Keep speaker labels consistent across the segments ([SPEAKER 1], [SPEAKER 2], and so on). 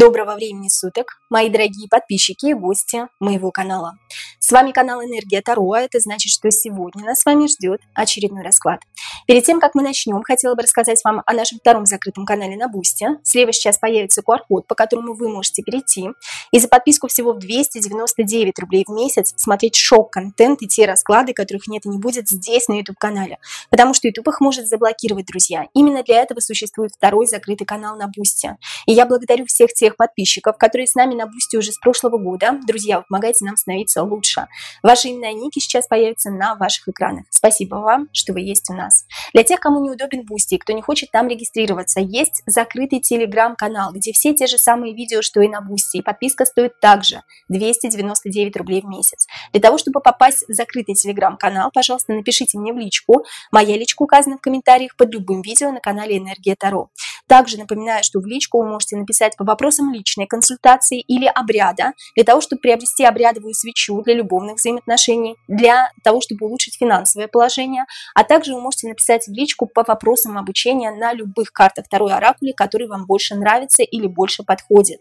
[SPEAKER 1] Доброго времени суток, мои дорогие подписчики и гости моего канала. С вами канал Энергия Таро, а это значит, что сегодня нас с вами ждет очередной расклад. Перед тем, как мы начнем, хотела бы рассказать вам о нашем втором закрытом канале на Бусти. Слева сейчас появится QR-код, по которому вы можете перейти и за подписку всего в 299 рублей в месяц смотреть шок-контент и те расклады, которых нет и не будет здесь на YouTube-канале. Потому что YouTube их может заблокировать, друзья. Именно для этого существует второй закрытый канал на Бусти. И я благодарю всех тех подписчиков, которые с нами на Бусти уже с прошлого года. Друзья, вы помогаете нам становиться лучше. Ваши имена и ники сейчас появятся на ваших экранах. Спасибо вам, что вы есть у нас. Для тех, кому неудобен Бусти и кто не хочет там регистрироваться, есть закрытый телеграм-канал, где все те же самые видео, что и на Бусти. И подписка стоит также 299 рублей в месяц. Для того, чтобы попасть в закрытый телеграм-канал, пожалуйста, напишите мне в личку. Моя личка указана в комментариях под любым видео на канале Энергия Таро. Также напоминаю, что в личку вы можете написать по вопросам личной консультации или обряда, для того, чтобы приобрести обрядовую свечу для любовных взаимоотношений, для того, чтобы улучшить финансовое положение, а также вы можете написать в личку по вопросам обучения на любых картах второй оракули, которые вам больше нравятся или больше подходят.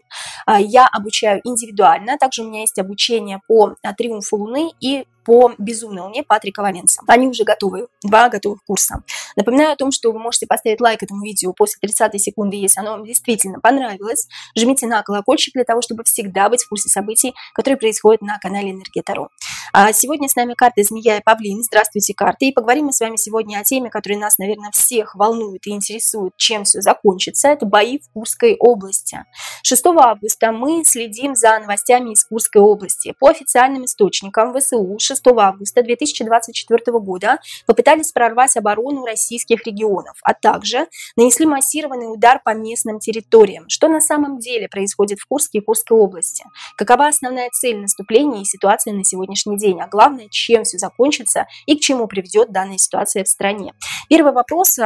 [SPEAKER 1] Я обучаю индивидуально, также у меня есть обучение по триумфу Луны и по безумной Луне Патрика Валенса. Они уже готовы, 2 готовых курса. Напоминаю о том, что вы можете поставить лайк этому видео после 30 секунды, если оно вам действительно понравилось. Жмите на колокольчик для того, чтобы всегда быть в курсе событий, которые происходят на канале Энергия Таро. Сегодня с нами карты Змея и Павлин. Здравствуйте, карты. И поговорим мы с вами сегодня о теме, которая нас, наверное, всех волнует и интересует, чем все закончится. Это бои в Курской области. 6 августа мы следим за новостями из Курской области. По официальным источникам ВСУ 6 августа 2024 года попытались прорвать оборону российских регионов, а также нанесли массированный удар по местным территориям. Что на самом деле происходит в Курске и Курской области? Какова основная цель наступления и ситуация на сегодняшний день? А главное, чем все закончится и к чему приведет данная ситуация в стране? Первый вопрос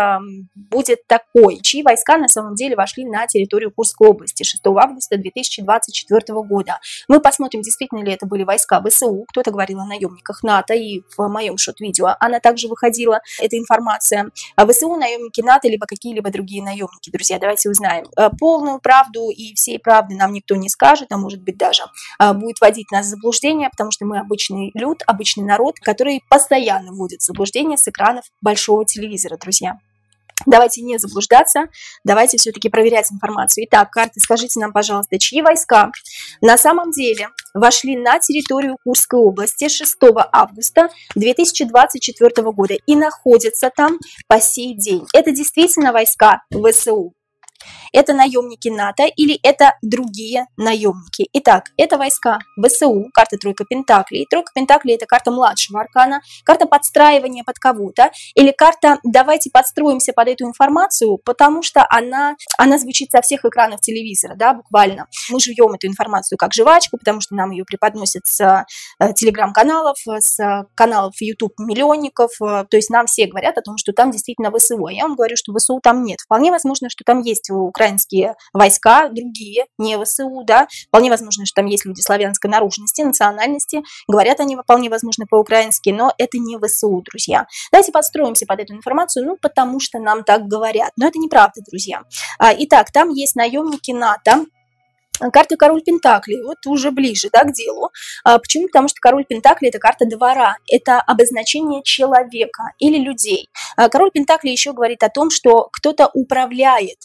[SPEAKER 1] будет такой. Чьи войска на самом деле вошли на территорию Курской области 6 августа 2024 года? Мы посмотрим, действительно ли это были войска ВСУ. Кто-то говорил о наемниках НАТО, и в моем шот-видео она также выходила, эта информация. ВСУ, наемники НАТО, либо какие-либо другие наемники. Друзья, давайте узнаем. Полную правду и всей правды нам никто не скажет, а может быть даже будет вводить нас в заблуждение, потому что мы обычный люд, обычный народ, который постоянно вводит в заблуждение с экранов большого телевизора, друзья. Давайте не заблуждаться, давайте все-таки проверять информацию. Итак, карты, скажите нам, пожалуйста, чьи войска на самом деле вошли на территорию Курской области 6 августа 2024 года и находятся там по сей день? Это действительно войска ВСУ? Это наемники НАТО или это другие наемники? Итак, это войска ВСУ, карта Тройка Пентаклей. Тройка Пентаклей – это карта младшего аркана, карта подстраивания под кого-то, или карта «давайте подстроимся под эту информацию», потому что она звучит со всех экранов телевизора, да, буквально. Мы жуем эту информацию как жвачку, потому что нам ее преподносят с телеграм-каналов, с каналов YouTube миллионников, то есть нам все говорят о том, что там действительно ВСУ. Я вам говорю, что ВСУ там нет. Вполне возможно, что там есть украинские войска, другие, не ВСУ, да, вполне возможно, что там есть люди славянской наружности, национальности, говорят они вполне возможно по-украински, но это не ВСУ, друзья. Давайте подстроимся под эту информацию, потому что нам так говорят, но это неправда, друзья. Итак, там есть наемники НАТО. Карта Король Пентаклей, вот уже ближе, да, к делу. Почему? Потому что Король Пентаклей – это карта двора, это обозначение человека или людей. Король Пентаклей еще говорит о том, что кто-то управляет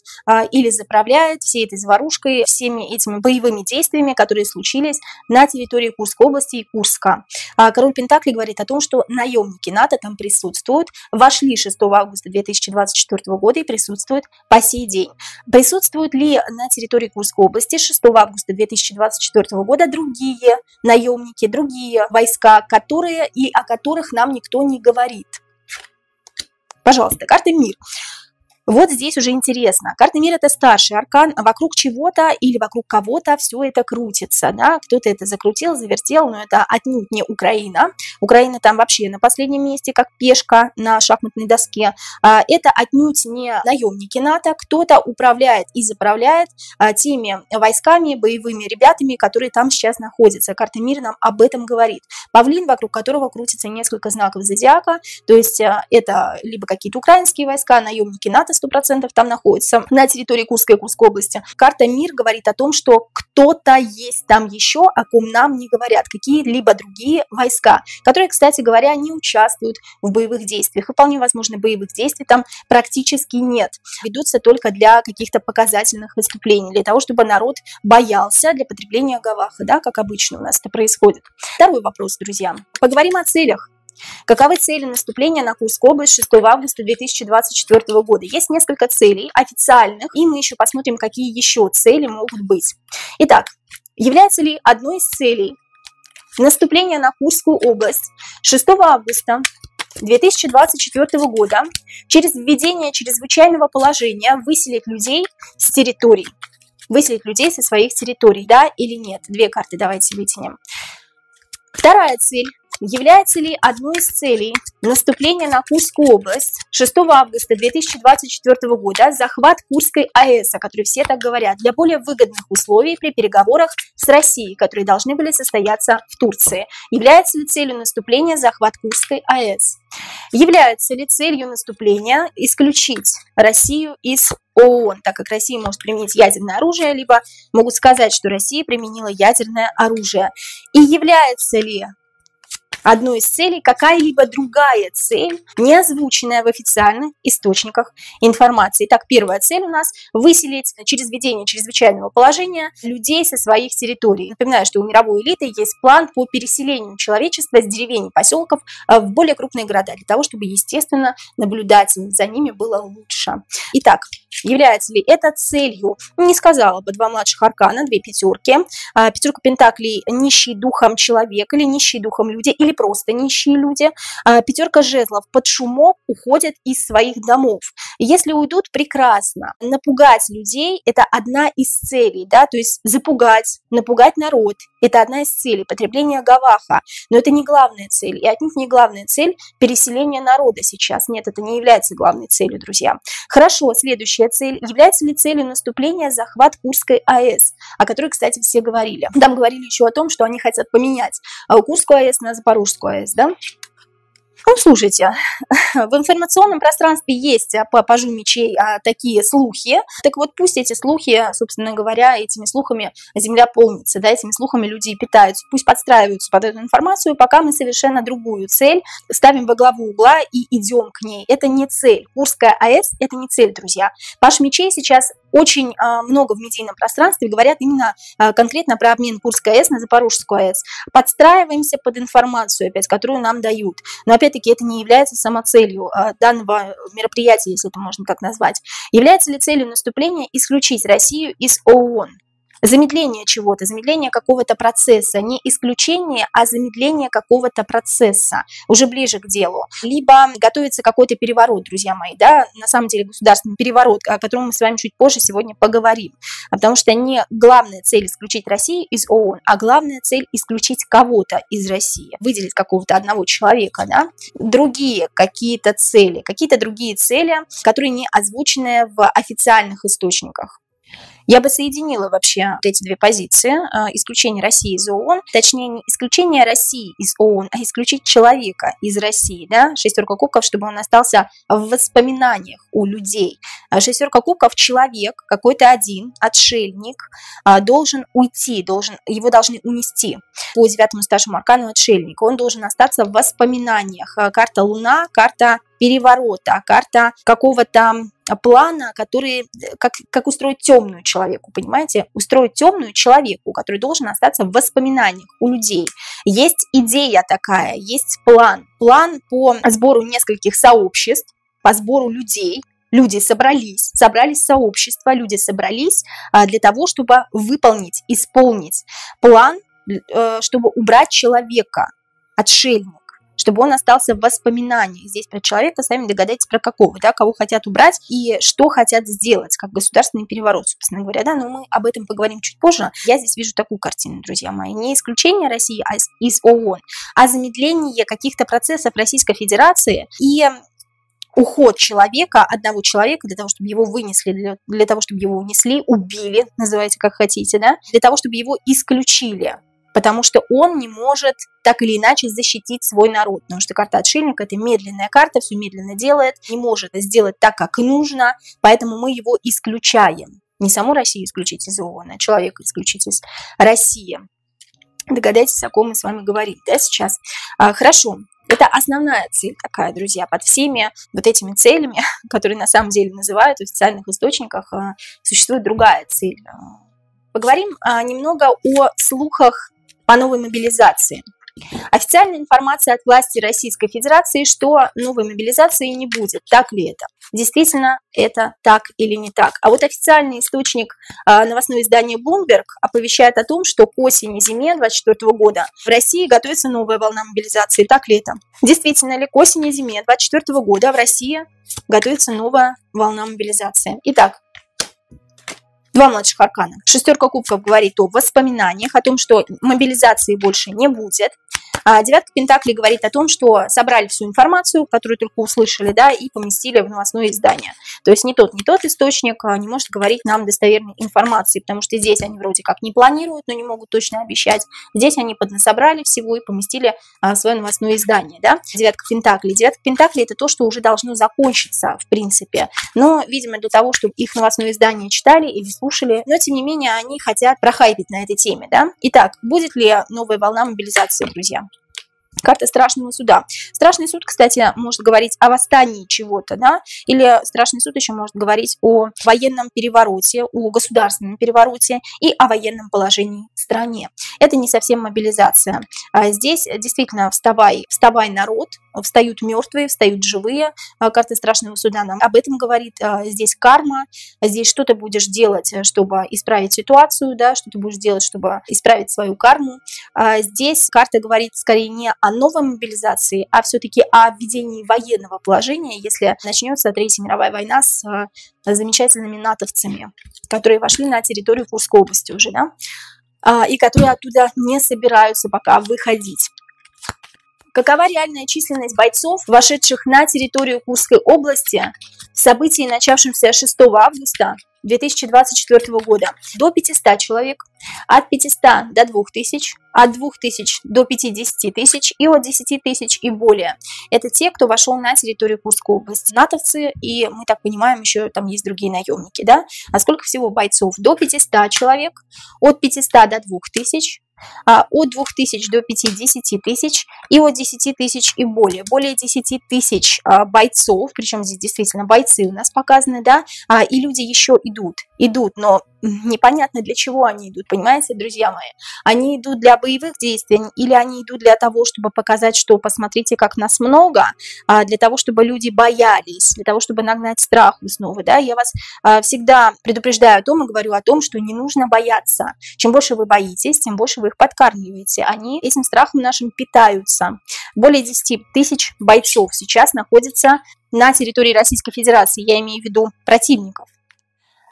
[SPEAKER 1] или заправляет всей этой заварушкой, всеми этими боевыми действиями, которые случились на территории Курской области и Курска. Король Пентаклей говорит о том, что наемники НАТО там присутствуют, вошли 6 августа 2024 года и присутствуют по сей день. Присутствуют ли на территории Курской области 6 августа 2024 года другие наемники, другие войска, которые и о которых нам никто не говорит? Пожалуйста, карта «Мир». Вот здесь уже интересно. Карта мира – это старший аркан, вокруг чего-то или вокруг кого-то все это крутится. Да? Кто-то это закрутил, завертел, но это отнюдь не Украина. Украина там вообще на последнем месте, как пешка на шахматной доске. Это отнюдь не наемники НАТО. Кто-то управляет и заправляет теми войсками, боевыми ребятами, которые там сейчас находятся. Карта мира нам об этом говорит. Павлин, вокруг которого крутится несколько знаков зодиака. То есть это либо какие-то украинские войска, наемники НАТО, 100% там находится на территории Курской и Курской области. Карта «Мир» говорит о том, что кто-то есть там еще, о ком нам не говорят, какие-либо другие войска, которые, кстати говоря, не участвуют в боевых действиях. И вполне возможно, боевых действий там практически нет. Ведутся только для каких-то показательных выступлений, для того, чтобы народ боялся, для потребления гаваха, да, как обычно у нас это происходит. Второй вопрос, друзья. Поговорим о целях. Каковы цели наступления на Курскую область 6 августа 2024 года? Есть несколько целей официальных, и мы еще посмотрим, какие еще цели могут быть. Итак, является ли одной из целей наступление на Курскую область 6 августа 2024 года через введение чрезвычайного положения выселить людей с территорий? Выселить людей со своих территорий, да или нет? Две карты давайте вытянем. Вторая цель. Является ли одной из целей наступления на Курскую область 6 августа 2024 года захват Курской АЭС, о которой все так говорят, для более выгодных условий при переговорах с Россией, которые должны были состояться в Турции? Является ли целью наступления захват Курской АЭС? Является ли целью наступления исключить Россию из ООН, так как Россия может применить ядерное оружие, либо могут сказать, что Россия применила ядерное оружие? И является ли одной из целей какая-либо другая цель, не озвученная в официальных источниках информации? Итак, первая цель у нас – выселить через введение чрезвычайного положения людей со своих территорий. Напоминаю, что у мировой элиты есть план по переселению человечества с деревень и поселков в более крупные города, для того, чтобы, естественно, наблюдать за ними было лучше. Итак, является ли это целью? Не сказала бы. Два младших аркана, две пятерки. Пятерка пентаклей – нищий духом человек или нищий духом люди, или просто нищие люди. Пятерка жезлов под шумок уходят из своих домов. Если уйдут, прекрасно. Напугать людей – это одна из целей, да, то есть запугать, напугать народ – это одна из целей, потребление гаваха. Но это не главная цель, и отнюдь не главная цель переселения народа сейчас. Нет, это не является главной целью, друзья. Хорошо, следующая цель. Является ли целью наступления захват Курской АЭС, о которой, кстати, все говорили? Там говорили еще о том, что они хотят поменять Курскую АЭС на Запорожскую АЭС, да? Ну, слушайте, в информационном пространстве есть по пажу мечей такие слухи. Так вот, пусть эти слухи, собственно говоря, этими слухами земля полнится, да, этими слухами люди питаются. Пусть подстраиваются под эту информацию, пока мы совершенно другую цель ставим во главу угла и идем к ней. Это не цель. Курская АЭС – это не цель, друзья. Паж мечей сейчас очень много в медийном пространстве говорят именно конкретно про обмен Курской АЭС на Запорожскую АЭС. Подстраиваемся под информацию, опять, которую нам дают. Но опять-таки это не является самоцелью данного мероприятия, если это можно так назвать. Является ли целью наступления исключить Россию из ООН? Замедление чего-то, замедление какого-то процесса, не исключение, а замедление какого-то процесса, уже ближе к делу. Либо готовится какой-то переворот, друзья мои, да, на самом деле государственный переворот, о котором мы с вами чуть позже сегодня поговорим. Потому что не главная цель исключить Россию из ООН, а главная цель исключить кого-то из России, выделить какого-то одного человека, да. Другие какие-то другие цели, которые не озвучены в официальных источниках. Я бы соединила вообще вот эти две позиции, исключение России из ООН, точнее не исключение России из ООН, а исключить человека из России, да, шестерка кубков, чтобы он остался в воспоминаниях у людей. Шестерка кубков, человек, какой-то один, отшельник, должен уйти, его должны унести. По 9-му старшему аркану отшельник, он должен остаться в воспоминаниях. Карта Луна, карта переворота, карта какого-то плана, который, как устроить темную человеку, понимаете? Устроить темную человеку, который должен остаться в воспоминаниях у людей. Есть идея такая, есть план. План по сбору нескольких сообществ, по сбору людей. Люди собрались сообщества, люди собрались для того, чтобы исполнить план, чтобы убрать человека, отшельника, чтобы он остался в воспоминаниях. Здесь про человека, сами догадайтесь, про какого, да, кого хотят убрать и что хотят сделать, как государственный переворот, собственно говоря, да, но мы об этом поговорим чуть позже. Я здесь вижу такую картину, друзья мои, не исключение России из ООН, а замедление каких-то процессов Российской Федерации и уход человека, одного человека, для того, чтобы его вынесли, для того, чтобы его унесли, убили, называйте как хотите, да, для того, чтобы его исключили. потому что он не может так или иначе защитить свой народ, потому что карта отшельника – это медленная карта, все медленно делает, не может сделать так, как нужно, поэтому мы его исключаем. Не саму Россию исключить из ООН, а человека исключить из России. Догадайтесь, о ком мы с вами говорим, да, сейчас. Хорошо. Это основная цель такая, друзья, под всеми вот этими целями, которые на самом деле называют в официальных источниках, существует другая цель. Поговорим немного о слухах по новой мобилизации. Официальная информация от власти Российской Федерации, что новой мобилизации не будет. Так ли это? Действительно, это так или не так? А вот официальный источник, новостное издание Bloomberg, оповещает о том, что к осени-зиме 2024 года в России готовится новая волна мобилизации. Так ли это? Действительно ли к осени-зиме 2024 года в России готовится новая волна мобилизации? Итак, два младших аркана. Шестерка кубков говорит о воспоминаниях, о том, что мобилизации больше не будет. Девятка пентаклей говорит о том, что собрали всю информацию, которую только услышали, да, и поместили в новостное издание. То есть ни тот источник не может говорить нам достоверной информации, потому что здесь они вроде как не планируют, но не могут точно обещать. Здесь они поднасобрали всего и поместили в свое новостное издание, да. Девятка пентаклей. Девятка пентаклей – это то, что уже должно закончиться, в принципе. Но, видимо, для того, чтобы их новостное издание читали или слушали, но, тем не менее, они хотят прохайпить на этой теме, да. Итак, будет ли новая волна мобилизации, друзья? Карта страшного суда. Страшный суд, кстати, может говорить о восстании чего-то, да, или страшный суд еще может говорить о военном перевороте, о государственном перевороте и о военном положении в стране. Это не совсем мобилизация. Здесь действительно вставай, народ, встают мертвые, встают живые. Карта страшного суда нам об этом говорит. Здесь карма, здесь что ты будешь делать, чтобы исправить ситуацию, да, что ты будешь делать, чтобы исправить свою карму. Здесь карта говорит скорее не о новой мобилизации, а все-таки о введении военного положения, если начнется Третья мировая война с замечательными натовцами, которые вошли на территорию Курской области уже, да, и которые оттуда не собираются пока выходить. Какова реальная численность бойцов, вошедших на территорию Курской области в событии, начавшемся 6 августа 2024 года? До 500 человек, от 500 до 2000, от 2000 до 50 тысяч и от 10 тысяч и более. Это те, кто вошел на территорию Курской области. Натовцы, и мы так понимаем, еще там есть другие наемники, да? А сколько всего бойцов? До 500 человек, от 500 до 2000, от 2000 до 50 тысяч и от 10 тысяч и более. Более 10 тысяч бойцов, причем здесь действительно бойцы у нас показаны, да, и люди еще идут, но непонятно для чего они идут, понимаете, друзья мои? Они идут для боевых действий или они идут для того, чтобы показать, что посмотрите, как нас много, для того, чтобы люди боялись, для того, чтобы нагнать страх снова, да? Я вас всегда предупреждаю о том и говорю о том, что не нужно бояться. Чем больше вы боитесь, тем больше вы их подкармливаете. Они этим страхом нашим питаются. Более 10 тысяч бойцов сейчас находятся на территории Российской Федерации, я имею в виду противников.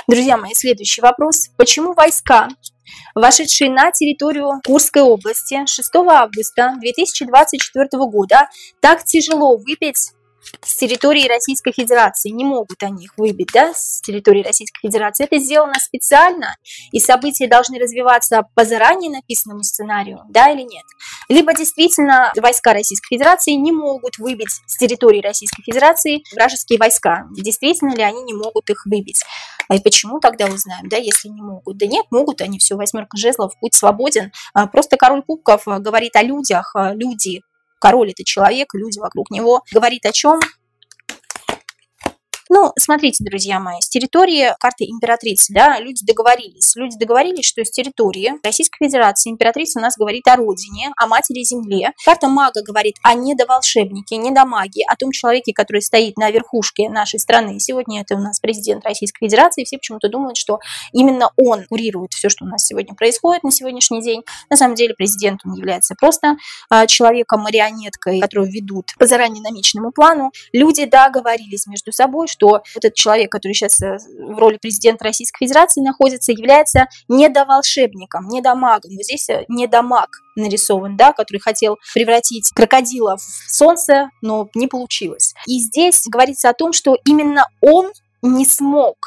[SPEAKER 1] Друзья мои, следующий вопрос. Почему войска, вошедшие на территорию Курской области 6 августа 2024 года, так тяжело выбить с территории Российской Федерации? Не могут они их выбить, да, с территории Российской Федерации. Это сделано специально, и события должны развиваться по заранее написанному сценарию, да или нет? Либо действительно войска Российской Федерации не могут выбить с территории Российской Федерации вражеские войска. Действительно ли они не могут их выбить? И почему тогда узнаем, да, если не могут? Да нет, могут они, все, восьмерка жезлов, путь свободен. Просто король кубков говорит о людях, люди. Король – это человек, люди вокруг него. Говорит о чем? Ну, смотрите, друзья мои, с территории карты императрицы, да, люди договорились, что с территории Российской Федерации императрица у нас говорит о родине, о матери земле. Карта мага говорит о недоволшебнике, недомаге, о том человеке, который стоит на верхушке нашей страны. Сегодня это у нас президент Российской Федерации, все почему-то думают, что именно он курирует все, что у нас сегодня происходит на сегодняшний день. На самом деле президент, он является просто человеком-марионеткой, которую ведут по заранее намеченному плану. Люди договорились между собой, что вот этот человек, который сейчас в роли президента Российской Федерации находится, является недоволшебником, недомагом. Вот здесь недомаг нарисован, да, который хотел превратить крокодила в солнце, но не получилось. И здесь говорится о том, что именно он не смог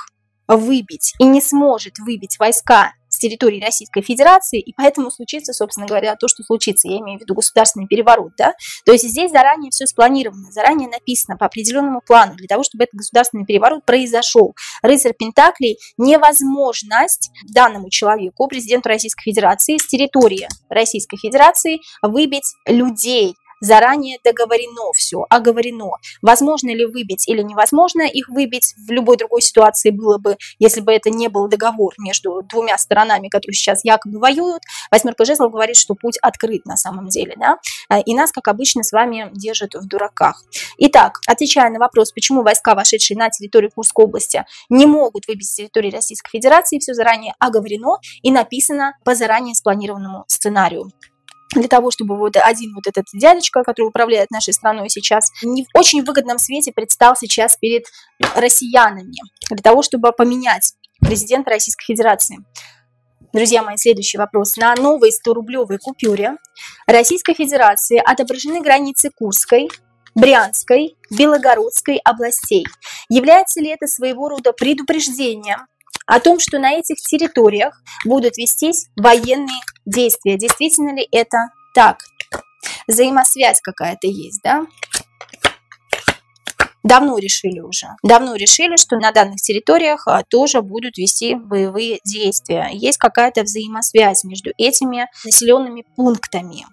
[SPEAKER 1] выбить и не сможет выбить войска с с территории Российской Федерации, и поэтому случится, собственно говоря, то, что случится. Я имею в виду государственный переворот, да. То есть здесь заранее все спланировано, заранее написано по определенному плану для того, чтобы этот государственный переворот произошел. Рыцарь Пентаклей – невозможность данному человеку, президенту Российской Федерации, с территории Российской Федерации выбить людей. Заранее договорено все, оговорено. Возможно ли выбить или невозможно их выбить, в любой другой ситуации было бы, если бы это не был договор между двумя сторонами, которые сейчас якобы воюют. Восьмерка жезлов говорит, что путь открыт на самом деле, да, и нас, как обычно, с вами держат в дураках. Итак, отвечая на вопрос, почему войска, вошедшие на территорию Курской области, не могут выбить с территории Российской Федерации, все заранее оговорено и написано по заранее спланированному сценарию. Для того, чтобы вот один вот этот дядечка, который управляет нашей страной сейчас, не в очень выгодном свете предстал сейчас перед россиянами, для того, чтобы поменять президента Российской Федерации. Друзья мои, следующий вопрос. На новой 100-рублевой купюре Российской Федерации отображены границы Курской, Брянской, Белгородской областей. Является ли это своего рода предупреждением о том, что на этих территориях будут вестись военные действия? Действительно ли это так? Взаимосвязь какая-то есть, да? Давно решили уже. Давно решили, что на данных территориях тоже будут вести боевые действия. Есть какая-то взаимосвязь между этими населенными пунктами.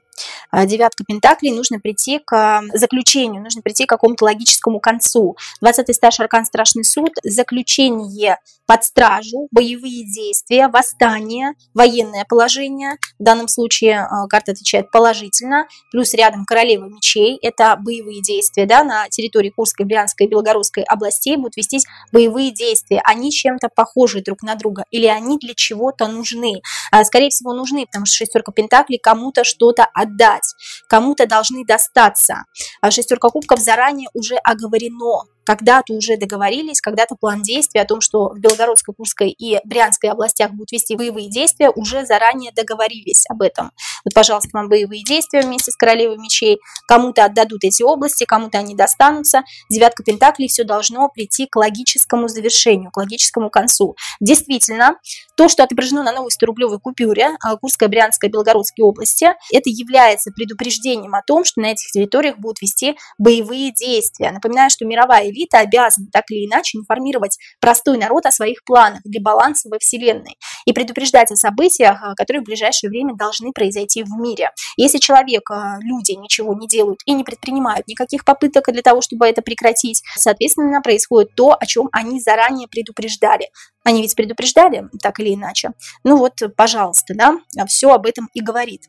[SPEAKER 1] Девятка Пентаклей, нужно прийти к заключению, нужно прийти к какому-то логическому концу. 20-й старший аркан Страшный суд, заключение под стражу, боевые действия, восстание, военное положение. В данном случае карта отвечает положительно. Плюс рядом королева мечей, это боевые действия, да, на территории Курской, Брянской, Белгородской областей будут вестись боевые действия. Они чем-то похожи друг на друга или они для чего-то нужны? Скорее всего, нужны, потому что шестерка Пентаклей кому-то что-то отдать, кому-то должны достаться. Шестерка кубков заранее уже оговорено. Когда-то уже договорились, когда-то план действий о том, что в Белгородской, Курской и Брянской областях будут вести боевые действия, уже заранее договорились об этом. Вот, пожалуйста, вам боевые действия вместе с королевой мечей. Кому-то отдадут эти области, кому-то они достанутся. Девятка Пентаклей, все должно прийти к логическому завершению, к логическому концу. Действительно, то, что отображено на новой 100-рублевой купюре Курской, Брянской, Белгородской области, это является предупреждением о том, что на этих территориях будут вести боевые действия. Напоминаю, что мировая элита обязана так или иначе информировать простой народ о своих планах для баланса во Вселенной и предупреждать о событиях, которые в ближайшее время должны произойти в мире. Если человек, люди ничего не делают и не предпринимают никаких попыток для того, чтобы это прекратить, соответственно, происходит то, о чем они заранее предупреждали. Они ведь предупреждали так или иначе. Ну вот, пожалуйста, да, все об этом и говорит.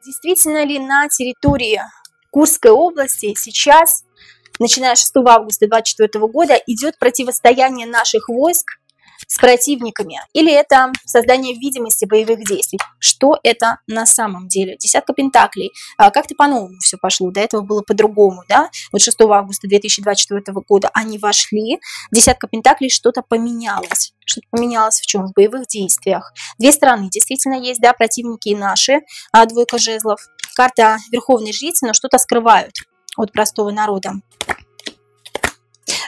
[SPEAKER 1] Действительно ли на территории Курской области сейчас, начиная с 6 августа 2024 года, идет противостояние наших войск с противниками? Или это создание видимости боевых действий? Что это на самом деле? Десятка Пентаклей. Как-то по-новому все пошло. До этого было по-другому, да? Вот 6 августа 2024 года они вошли. Десятка Пентаклей, что-то поменялось. Что-то поменялось в чем? В боевых действиях. Две стороны действительно есть, да, противники и наши. Двойка жезлов. Карта Верховной Жрицы, но что-то скрывают от простого народа.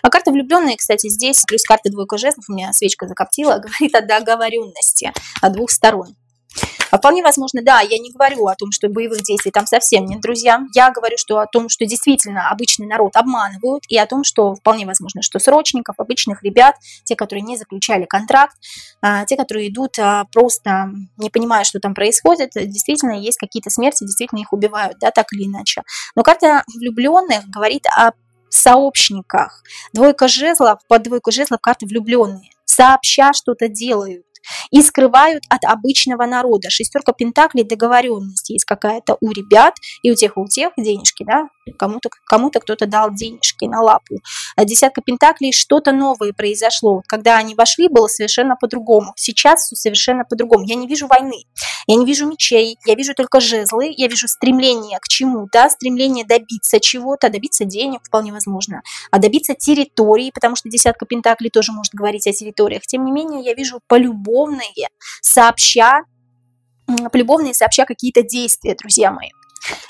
[SPEAKER 1] А карта влюбленные, кстати, здесь, плюс карта двойка жезлов, у меня свечка закоптила, говорит о договоренности от двух сторон. Вполне возможно, да, я не говорю о том, что боевых действий там совсем нет, друзья. Я говорю о том, что действительно обычный народ обманывают, и о том, что вполне возможно, что срочников, обычных ребят, те, которые не заключали контракт, те, которые идут просто не понимая, что там происходит, действительно есть какие-то смерти, действительно их убивают, да, так или иначе. Но карта влюбленных говорит о сообщниках. Двойка жезлов, под двойку жезлов карты влюбленные. Сообща что-то делают и скрывают от обычного народа. Шестерка Пентаклей, договоренность есть какая-то у ребят и у тех денежки, да, кому-то кто-то дал денежки на лапу. Десятка Пентаклей, что-то новое произошло. Когда они вошли, было совершенно по-другому. Сейчас все совершенно по-другому. Я не вижу войны, я не вижу мечей, я вижу только жезлы, я вижу стремление к чему-то, стремление добиться чего-то, добиться денег, вполне возможно, а добиться территории, потому что десятка Пентаклей тоже может говорить о территориях. Тем не менее, я вижу полюбовные сообща какие-то действия, друзья мои.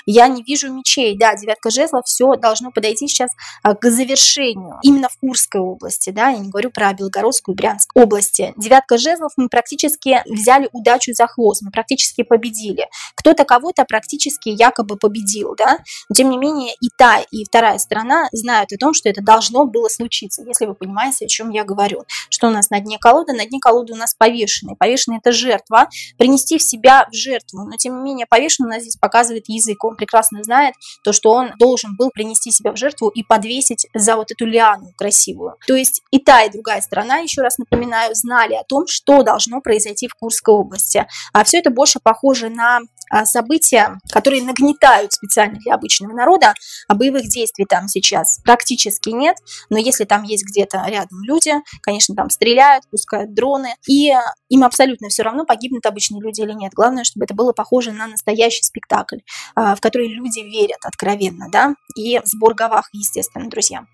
[SPEAKER 1] Я не вижу мечей. Да, девятка жезлов, все должно подойти сейчас к завершению. Именно в Курской области, да, я не говорю про Белгородскую и Брянскую области. Девятка жезлов, мы практически взяли удачу за хвост, мы практически победили. Кто-то кого-то практически якобы победил, да, но тем не менее и та, и вторая сторона знают о том, что это должно было случиться, если вы понимаете, о чем я говорю. Что у нас на дне колоды? На дне колоды у нас повешенный. Повешенный – это жертва, принести в себя в жертву, но тем не менее повешенный у нас здесь показывает язык, он прекрасно знает то, что он должен был принести себя в жертву и подвесить за вот эту лиану красивую. То есть и та, и другая сторона, еще раз напоминаю, знали о том, что должно произойти в Курской области. А все это больше похоже на события, которые нагнетают специально для обычного народа, а боевых действий там сейчас практически нет, но если там есть где-то рядом люди, конечно, там стреляют, пускают дроны, и им абсолютно все равно, погибнут обычные люди или нет. Главное, чтобы это было похоже на настоящий спектакль, в который люди верят откровенно, да, и сбор гавах, естественно, друзья.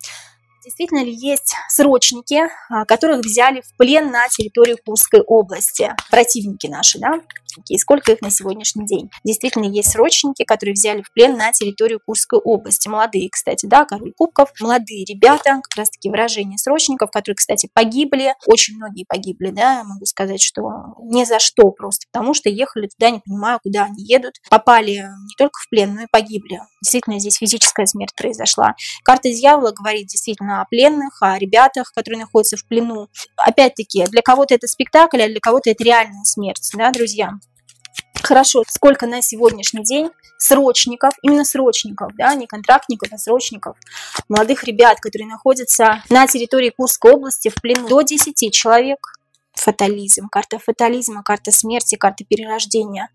[SPEAKER 1] Действительно ли есть срочники, которых взяли в плен на территории Курской области? Противники наши, да? И сколько их на сегодняшний день? Действительно есть срочники, которые взяли в плен на территорию Курской области. Молодые, кстати, да, король кубков. Молодые ребята, как раз таки выражение срочников, которые, кстати, погибли. Очень многие погибли, да, могу сказать, что ни за что просто, потому что ехали туда, не понимаю, куда они едут. Попали не только в плен, но и погибли. Действительно, здесь физическая смерть произошла. Карта дьявола говорит действительно о пленных, о ребятах, которые находятся в плену. Опять-таки, для кого-то это спектакль, а для кого-то это реальная смерть, да, друзья? Хорошо, сколько на сегодняшний день срочников, именно срочников, да, не контрактников, а срочников, молодых ребят, которые находятся на территории Курской области в плену, до 10 человек. Фатализм, карта фатализма, карта смерти, карта перерождения.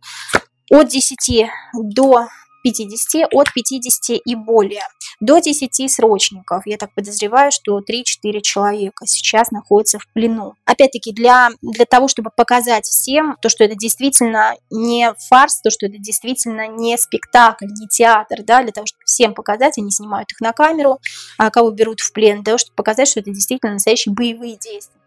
[SPEAKER 1] От 10 до 50, от 50 и более. До 10 срочников. Я так подозреваю, что 3-4 человека сейчас находятся в плену. Опять-таки, для того, чтобы показать всем, то, что это действительно не фарс, то, что это действительно не спектакль, не театр, да, для того, чтобы всем показать, они снимают их на камеру, кого берут в плен, для того, чтобы показать, что это действительно настоящие боевые действия.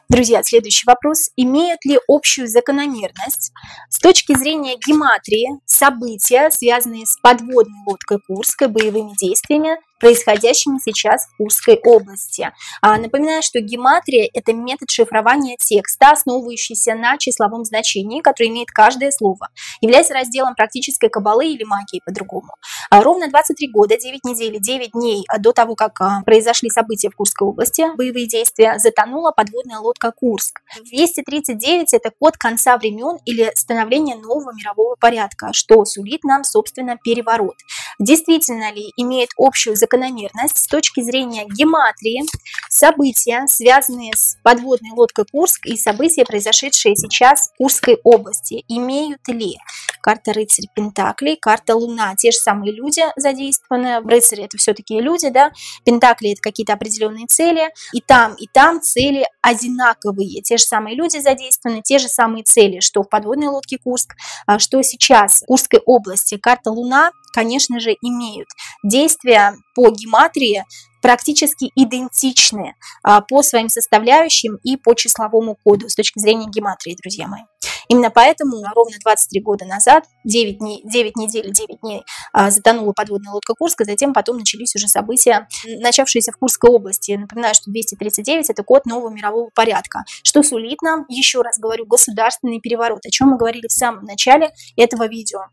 [SPEAKER 1] Друзья, следующий вопрос. Имеют ли общую закономерность с точки зрения гематрии события, связанные с подводной лодкой Курской, боевыми действиями, происходящими сейчас в Курской области? Напоминаю, что гематрия – это метод шифрования текста, основывающийся на числовом значении, которое имеет каждое слово, является разделом практической каббалы или магии по-другому. Ровно 23 года, 9 недель, 9 дней до того, как произошли события в Курской области, боевые действия, затонула подводная лодка Курск. 239 – это код конца времен или становления нового мирового порядка, что сулит нам, собственно, переворот. Действительно ли имеет общую закономерность с точки зрения гематрии события, связанные с подводной лодкой Курск, и события, произошедшие сейчас в Курской области? Имеют ли? Карта рыцарь Пентаклей, карта Луна, те же самые люди задействованы. Рыцари – это все-таки люди, да? Пентакли – это какие-то определенные цели. И там цели одинаковые. Те же самые люди задействованы, те же самые цели, что в подводной лодке Курск, что сейчас в Курской области. Карта Луна, конечно же, имеют действия по гематрии практически идентичны по своим составляющим и по числовому коду с точки зрения гематрии, друзья мои. Именно поэтому ровно 23 года назад, 9 недель, 9 дней затонула подводная лодка Курска, затем потом начались уже события, начавшиеся в Курской области. Напоминаю, что 239 – это код нового мирового порядка, что сулит нам, еще раз говорю, государственный переворот, о чем мы говорили в самом начале этого видео.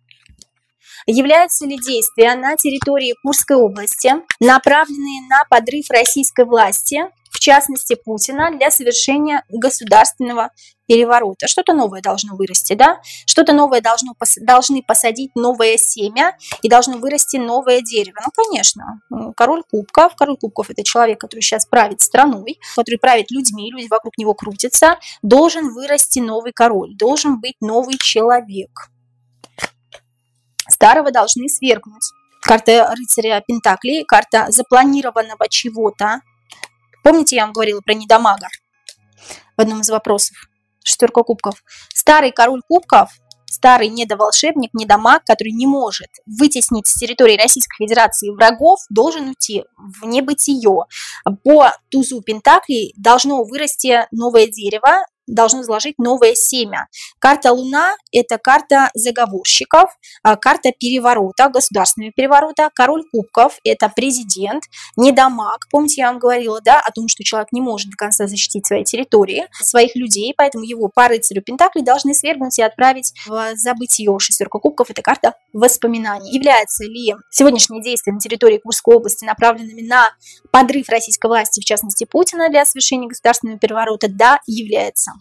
[SPEAKER 1] Являются ли действия на территории Курской области, направленные на подрыв российской власти, в частности Путина, для совершения государственного переворота? Что-то новое должно вырасти, да? Что-то новое должны посадить новое семя, и должно вырасти новое дерево. Ну, конечно, король кубков – это человек, который сейчас правит страной, который правит людьми, люди вокруг него крутятся, должен вырасти новый король, должен быть новый человек. Старого должны свергнуть. Карта рыцаря Пентаклей, карта запланированного чего-то. Помните, я вам говорила про недомага в одном из вопросов? Шестерка кубков. Старый король кубков, старый недоволшебник, недомаг, который не может вытеснить с территории Российской Федерации врагов, должен уйти в небытие. По тузу Пентаклей должно вырасти новое дерево, должно заложить новое семя. Карта Луна – это карта заговорщиков, карта переворота, государственного переворота. Король кубков – это президент, недомаг. Помните, я вам говорила, да, о том, что человек не может до конца защитить свои территории, своих людей, поэтому его по рыцарю Пентаклей должны свергнуть и отправить в забытье. Шестерка кубков – это карта воспоминаний. Является ли сегодняшнее действие на территории Курской области направленными на подрыв российской власти, в частности Путина, для совершения государственного переворота? Да, является.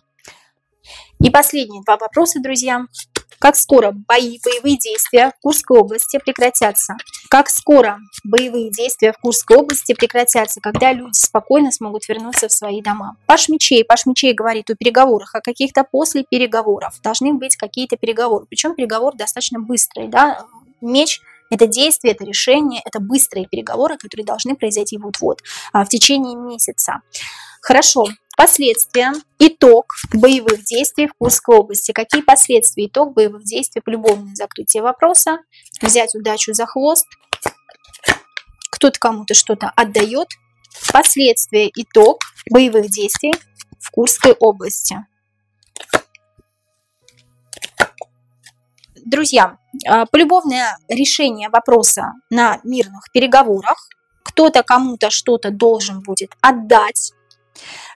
[SPEAKER 1] И последние два вопроса, друзья. Как скоро боевые действия в Курской области прекратятся? Как скоро боевые действия в Курской области прекратятся, когда люди спокойно смогут вернуться в свои дома? Паш мечей говорит о переговорах, о каких-то после переговоров. Должны быть какие-то переговоры. Причем переговоры достаточно быстрые. Да? Меч – это действие, это решение, это быстрые переговоры, которые должны произойти вот-вот, в течение месяца. Хорошо. Последствия, итог боевых действий в Курской области. Какие последствия, итог боевых действий? Полюбовное закрытие вопроса, взять удачу за хвост, кто-то кому-то что-то отдает. Последствия, итог боевых действий в Курской области. Друзья, полюбовное решение вопроса на мирных переговорах. Кто-то кому-то что-то должен будет отдать.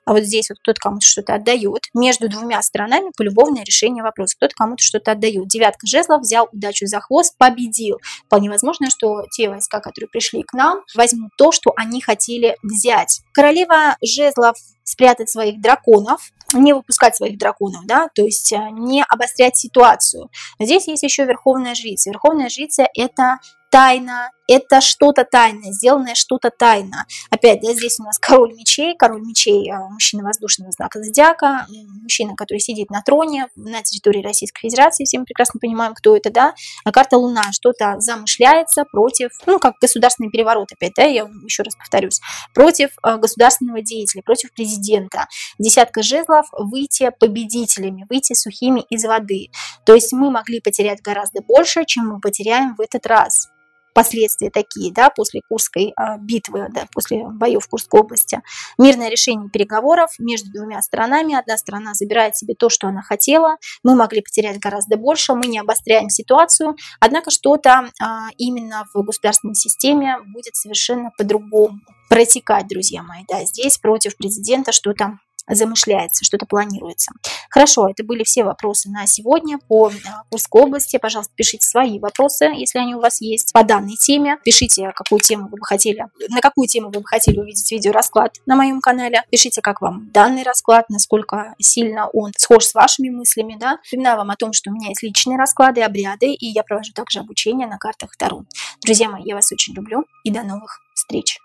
[SPEAKER 1] А вот здесь вот кто-то кому-то что-то отдает. Между двумя сторонами полюбовное решение вопроса. Кто-то кому-то что-то отдает. Девятка жезлов взял удачу за хвост, победил. Вполне возможно, что те войска, которые пришли к нам, возьмут то, что они хотели взять. Королева жезлов спрятать своих драконов, не выпускать своих драконов, да, то есть не обострять ситуацию. Но здесь есть еще Верховная Жрица. Верховная Жрица – это тайна, это что-то тайное, сделанное что-то тайно. Опять, да, здесь у нас король мечей, мужчина воздушного знака зодиака, мужчина, который сидит на троне на территории Российской Федерации, все мы прекрасно понимаем, кто это, да, а карта Луна, что-то замышляется против, ну, как государственный переворот, опять, да, я еще раз повторюсь, против государственного деятеля, против президента. Десятка жезлов – выйти победителями, выйти сухими из воды. То есть мы могли потерять гораздо больше, чем мы потеряем в этот раз. Последствия такие, да, после Курской битвы, да, после боев в Курской области. Мирное решение переговоров между двумя сторонами. Одна сторона забирает себе то, что она хотела. Мы могли потерять гораздо больше, мы не обостряем ситуацию. Однако что-то именно в государственной системе будет совершенно по-другому протекать, друзья мои. Да, здесь против президента что-то замышляется, что-то планируется. Хорошо, это были все вопросы на сегодня по Курской области. Пожалуйста, пишите свои вопросы, если они у вас есть, по данной теме. Пишите, какую тему вы бы хотели, на какую тему вы бы хотели увидеть видеорасклад на моем канале. Пишите, как вам данный расклад, насколько сильно он схож с вашими мыслями. Да? Напоминаю вам о том, что у меня есть личные расклады, обряды, и я провожу также обучение на картах Таро. Друзья мои, я вас очень люблю, и до новых встреч!